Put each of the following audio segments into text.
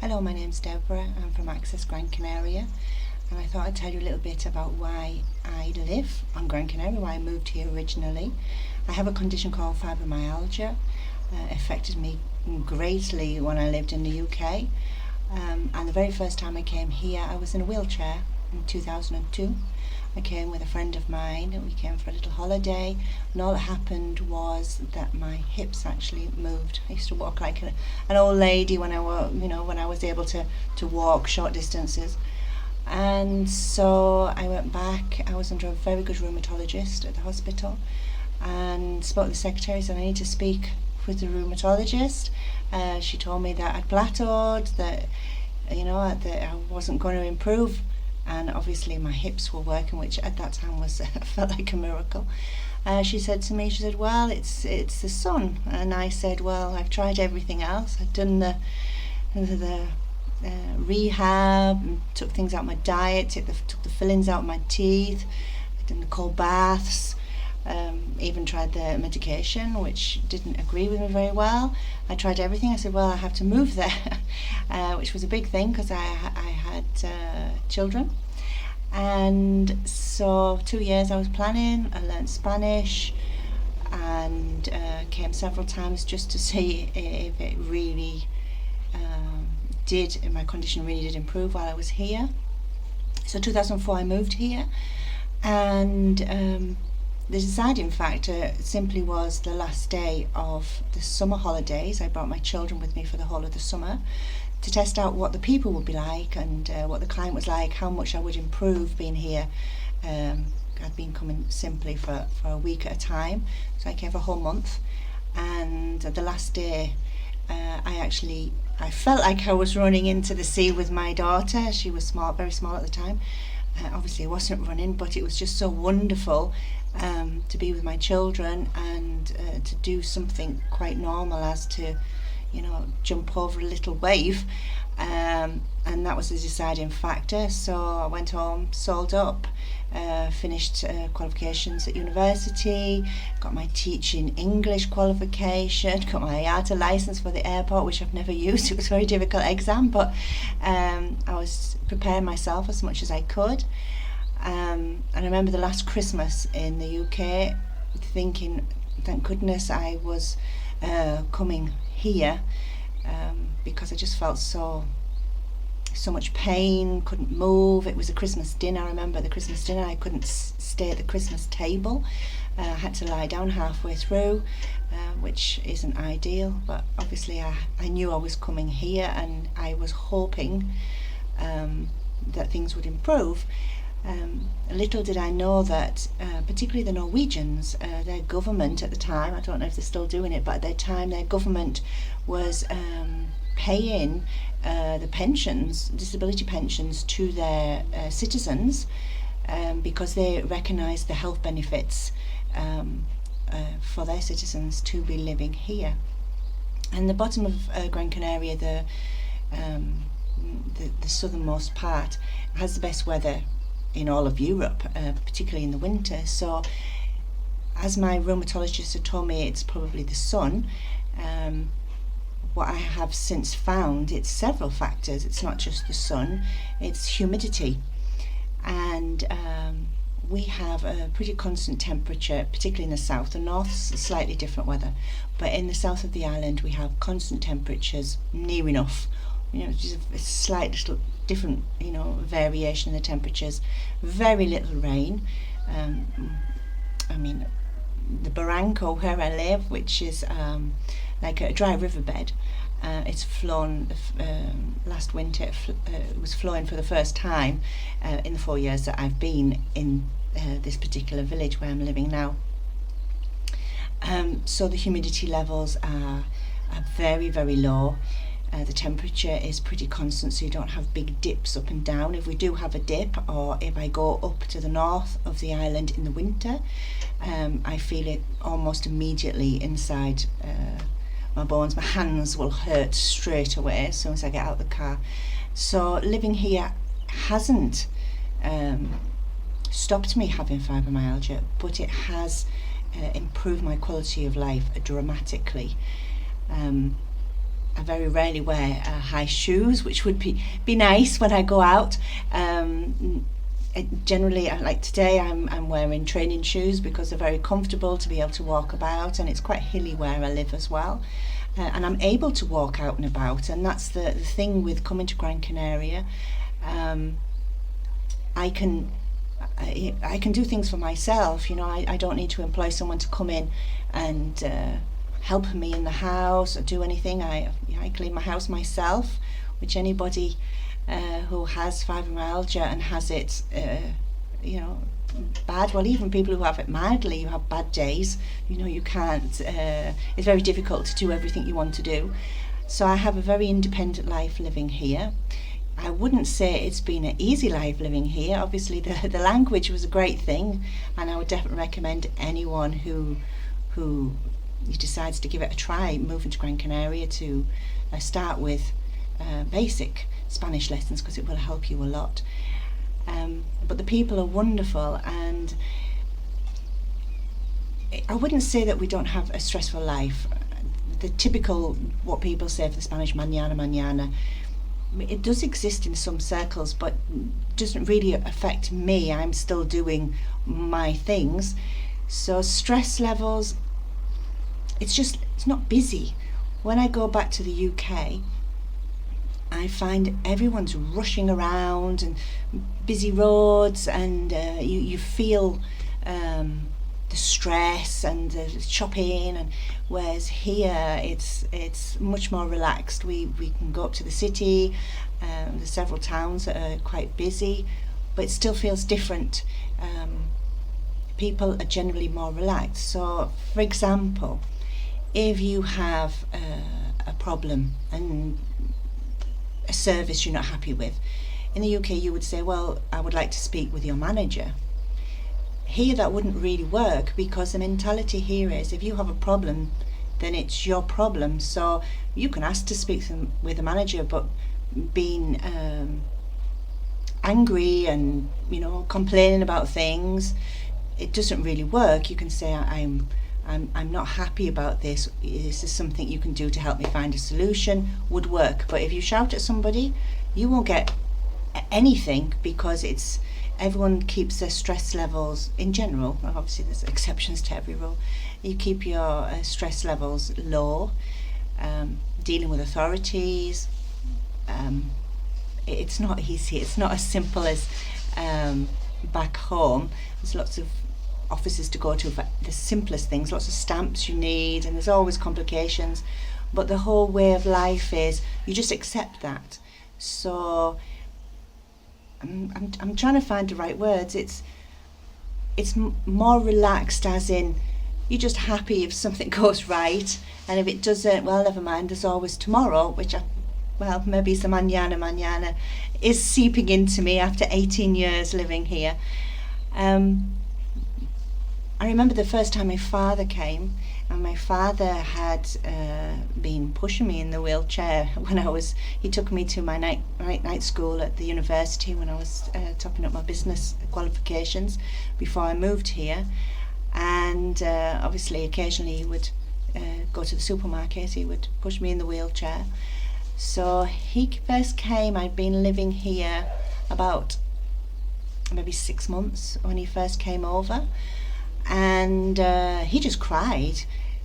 Hello, my name's Deborah. I'm from Gran Canaria, and I thought I'd tell you a little bit about why I live on Gran Canaria, why I moved here originally. I have a condition called fibromyalgia. Affected me greatly when I lived in the UK, and the very first time I came here I was in a wheelchair in 2002. I came with a friend of mine and we came for a little holiday, and all that happened was that my hips actually moved. I used to walk like an old lady when I was able to walk short distances. And so I went back. I was under a very good rheumatologist at the hospital and spoke to the secretary, said I need to speak with the rheumatologist. She told me that I'd plateaued, that I wasn't going to improve, and obviously my hips were working, which at that time was felt like a miracle. She said to me, well, it's the sun. And I said, well, I've tried everything else. I've done the rehab, took things out of my diet, took the fillings out of my teeth, I've done the cold baths, even tried the medication, which didn't agree with me very well. I tried everything. I said, well, I have to move there, which was a big thing because I had children. And so 2 years I was planning. I learned Spanish and came several times just to see if it really if my condition really did improve while I was here. So 2004 I moved here, and the deciding factor simply was the last day of the summer holidays. I brought my children with me for the whole of the summer to test out what the people would be like and what the climate was like, how much I would improve being here. I'd been coming simply for a week at a time, so I came for a whole month, and the last day I felt like I was running into the sea with my daughter. She was small, very small at the time. Obviously I wasn't running, but it was just so wonderful to be with my children and to do something quite normal as to jump over a little wave, and that was the deciding factor. So I went home, sold up, finished qualifications at university, got my teaching English qualification, got my IATA license for the airport, which I've never used. It was a very difficult exam, but I was preparing myself as much as I could. And I remember the last Christmas in the UK thinking, thank goodness I was coming here, because I just felt so much pain, couldn't move. It was a Christmas dinner. I remember the Christmas dinner. I couldn't stay at the Christmas table. I had to lie down halfway through, which isn't ideal, but obviously I knew I was coming here, and I was hoping that things would improve. Little did I know that particularly the Norwegians, their government at the time, I don't know if they're still doing it, but at that time their government was paying the pensions, disability pensions, to their citizens, because they recognised the health benefits for their citizens to be living here. And the bottom of Gran Canaria, the southernmost part, has the best weather in all of Europe, particularly in the winter. So as my rheumatologist had told me, it's probably the sun. What I have since found, it's several factors. It's not just the sun, it's humidity. And we have a pretty constant temperature, particularly in the south. The north's slightly different weather, but in the south of the island we have constant temperatures, near enough. Just a slight little different, variation in the temperatures. Very little rain. The barranco where I live, which is like a dry riverbed, it's flown last winter. It was flowing for the first time in the 4 years that I've been in this particular village where I'm living now. So the humidity levels are very, very low. The temperature is pretty constant, so you don't have big dips up and down. If we do have a dip, or if I go up to the north of the island in the winter, I feel it almost immediately inside my bones. My hands will hurt straight away as soon as I get out of the car. So living here hasn't stopped me having fibromyalgia, but it has improved my quality of life dramatically. I very rarely wear high shoes, which would be nice when I go out. Generally, like today, I'm wearing training shoes because they're very comfortable to be able to walk about, and it's quite hilly where I live as well. And I'm able to walk out and about, and that's the thing with coming to Gran Canaria. I can do things for myself. I don't need to employ someone to come in and help me in the house or do anything. I clean my house myself, which anybody who has fibromyalgia and has it, bad, well, even people who have it mildly, you have bad days, you can't, it's very difficult to do everything you want to do. So I have a very independent life living here. I wouldn't say it's been an easy life living here. Obviously the language was a great thing, and I would definitely recommend anyone who decides to give it a try, moving to Gran Canaria, to start with basic Spanish lessons, because it will help you a lot. But the people are wonderful, and I wouldn't say that we don't have a stressful life. The typical, what people say for the Spanish, mañana, mañana, it does exist in some circles, but doesn't really affect me. I'm still doing my things. So stress levels, it's not busy. When I go back to the UK, I find everyone's rushing around and busy roads, and you feel the stress and the shopping, and whereas here it's much more relaxed. We can go up to the city, there's several towns that are quite busy, but it still feels different. People are generally more relaxed. So for example, if you have a problem and a service you're not happy with, in the UK you would say, well, I would like to speak with your manager. Here that wouldn't really work, because the mentality here is, if you have a problem, then it's your problem. So you can ask to speak with the manager, but being angry and complaining about things, it doesn't really work. You can say, I'm not happy about this. Is this something you can do to help me find a solution? Would work. But if you shout at somebody, you won't get anything, because everyone keeps their stress levels in general. Obviously there's exceptions to every rule. You keep your stress levels low. Dealing with authorities, it's not easy. It's not as simple as back home. There's lots of offices to go to for the simplest things, lots of stamps you need, and there's always complications. But the whole way of life is, you just accept that. So I'm trying to find the right words. It's more relaxed, as in you're just happy if something goes right, and if it doesn't, well, never mind, there's always tomorrow, which maybe it's the mañana is seeping into me after 18 years living here. I remember the first time my father came, and my father had been pushing me in the wheelchair when he took me to my night school at the university when I was topping up my business qualifications before I moved here. And obviously occasionally he would go to the supermarket, he would push me in the wheelchair. So he first came, I'd been living here about maybe 6 months when he first came over, and he just cried.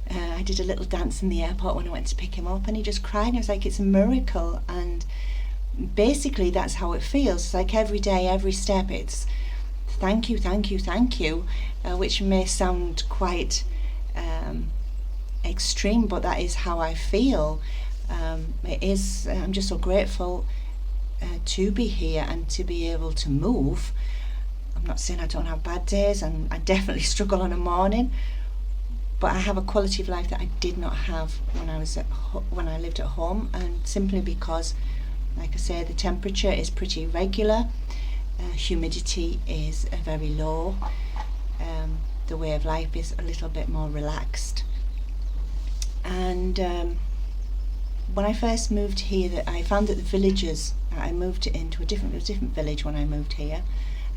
I did a little dance in the airport when I went to pick him up, and he just cried, and I was like, it's a miracle. And basically that's how it feels. It's like every day, every step, it's thank you, thank you, thank you, which may sound quite extreme, but that is how I feel. I'm just so grateful to be here and to be able to move. I'm not saying I don't have bad days, and I definitely struggle on a morning, but I have a quality of life that I did not have when I lived at home, and simply because, like I say, the temperature is pretty regular, humidity is very low, the way of life is a little bit more relaxed. And when I first moved here, I found that the villages, I moved into a different village when I moved here,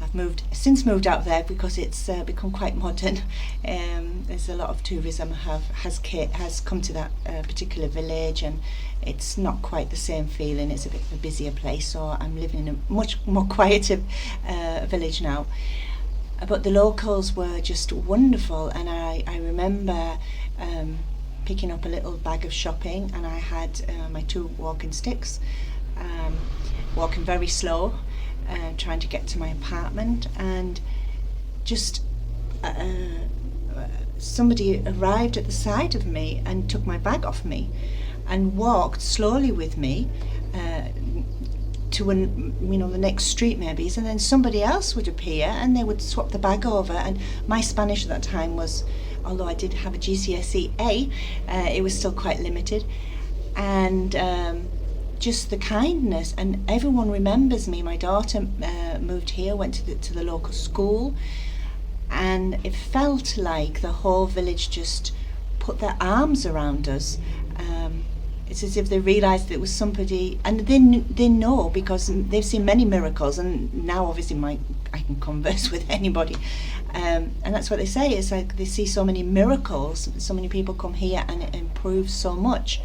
I've since moved out there because it's become quite modern. There's a lot of tourism has come to that particular village, and it's not quite the same feeling. It's a bit of a busier place, so I'm living in a much more quieter village now. But the locals were just wonderful, and I remember picking up a little bag of shopping, and I had my 2 walking sticks, walking very slow, trying to get to my apartment, and just somebody arrived at the side of me and took my bag off me and walked slowly with me to the next street maybe, and then somebody else would appear and they would swap the bag over. And my Spanish at that time was, although I did have a GCSE A, it was still quite limited, and just the kindness, and everyone remembers me. My daughter moved here, went to the local school, and it felt like the whole village just put their arms around us. It's as if they realised that it was somebody, and they know, because they've seen many miracles, and now obviously I can converse with anybody, and that's what they say. It's like they see so many miracles, so many people come here, and it improves so much.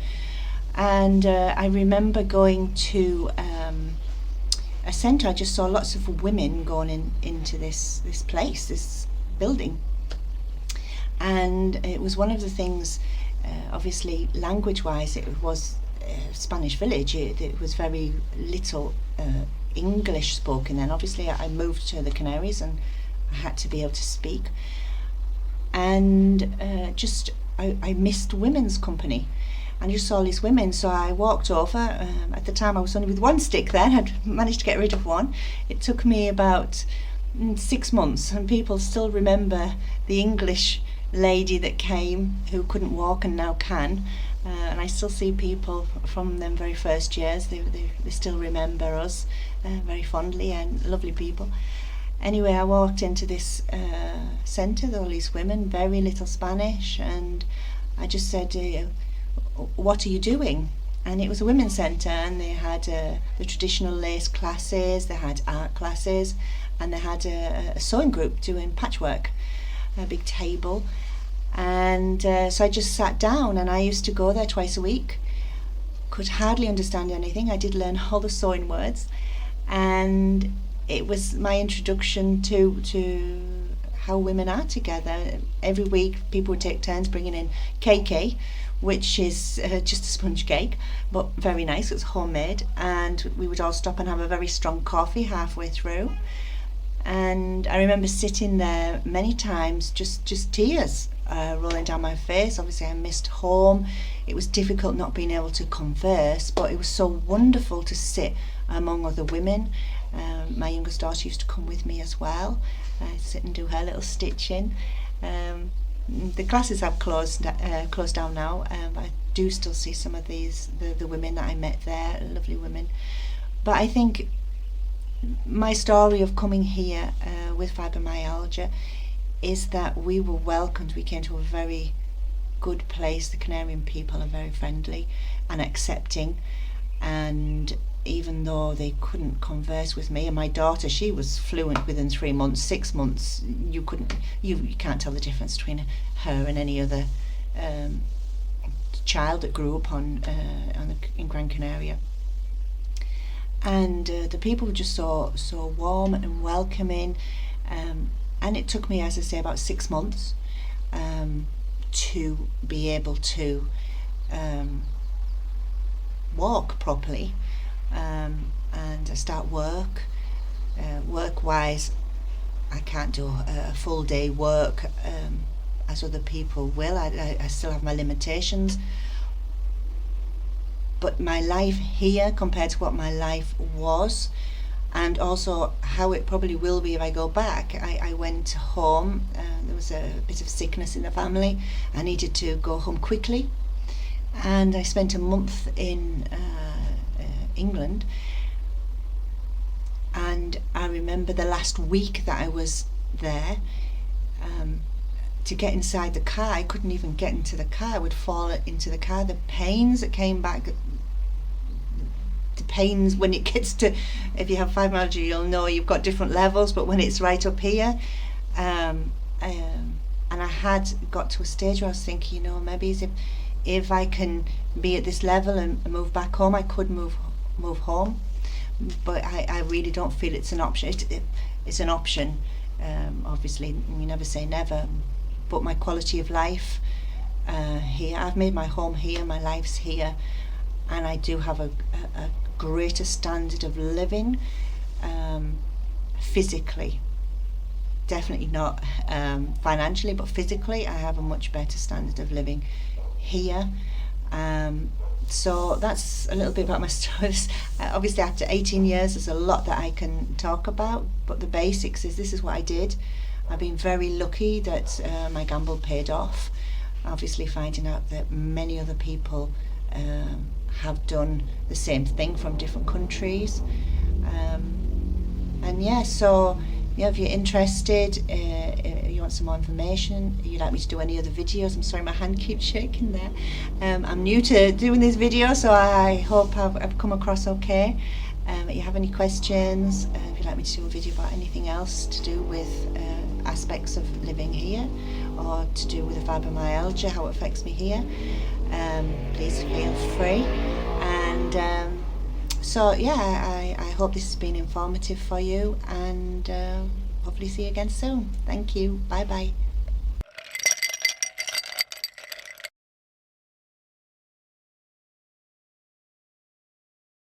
And I remember going to a centre. I just saw lots of women going into this place, this building, and it was one of the things. Obviously, language-wise, it was a Spanish village. It was very little English spoken. And obviously, I moved to the Canaries, and I had to be able to speak. And I missed women's company. And I just saw these women, so I walked over. At the time, I was only with 1 stick then. I'd managed to get rid of one. It took me about 6 months, and people still remember the English lady that came who couldn't walk and now can, and I still see people from them very first years. They still remember us very fondly, and lovely people. Anyway, I walked into this centre with all these women, very little Spanish, and I just said, what are you doing? And it was a women's centre, and they had the traditional lace classes, they had art classes, and they had a sewing group doing patchwork, a big table. And so I just sat down, and I used to go there twice a week. Could hardly understand anything. I did learn all the sewing words, and it was my introduction to how women are together. Every week people would take turns bringing in cake, which is just a sponge cake, but very nice. It's homemade, and we would all stop and have a very strong coffee halfway through. And I remember sitting there many times, just tears rolling down my face. Obviously I missed home. It was difficult not being able to converse, but it was so wonderful to sit among other women. My youngest daughter used to come with me as well, sit and do her little stitching. The classes have closed down now, but I do still see some of the women that I met there, lovely women. But I think my story of coming here with fibromyalgia is that we were welcomed. We came to a very good place. The Canarian people are very friendly and accepting, and even though they couldn't converse with me, and my daughter, she was fluent within 3 months, 6 months. You can't tell the difference between her and any other child that grew up in Gran Canaria. And the people were just so warm and welcoming, and it took me, as I say, about 6 months to be able to walk properly, and I start work. Work-wise, I can't do a full day work as other people will. I still have my limitations. But my life here compared to what my life was, and also how it probably will be if I go back. I went home, there was a bit of sickness in the family. I needed to go home quickly, and I spent a month in England. And I remember the last week that I was there, to get inside the car, I couldn't even get into the car. I would fall into the car. The pains that came back the pains when it gets to, if you have fibromyalgia, you'll know you've got different levels, but when it's right up here, and I had got to a stage where I was thinking, maybe if I can be at this level and move back home, I could move home, but I really don't feel it's an option. It's an option, obviously, you never say never, but my quality of life here, I've made my home here, my life's here, and I do have a greater standard of living, physically. Definitely not financially, but physically I have a much better standard of living here. So that's a little bit about my story. Obviously after 18 years there's a lot that I can talk about, but the basics is this is what I did. I've been very lucky that my gamble paid off. Obviously finding out that many other people have done the same thing from different countries, and yeah, so if you're interested, you want some more information, you'd like me to do any other videos, I'm sorry my hand keeps shaking there, I'm new to doing this video, so I hope I've come across okay. If you have any questions, if you'd like me to do a video about anything else to do with aspects of living here, or to do with the fibromyalgia, how it affects me here, please feel free. And so yeah, I hope this has been informative for you, and hopefully see you again soon. Thank you. Bye bye.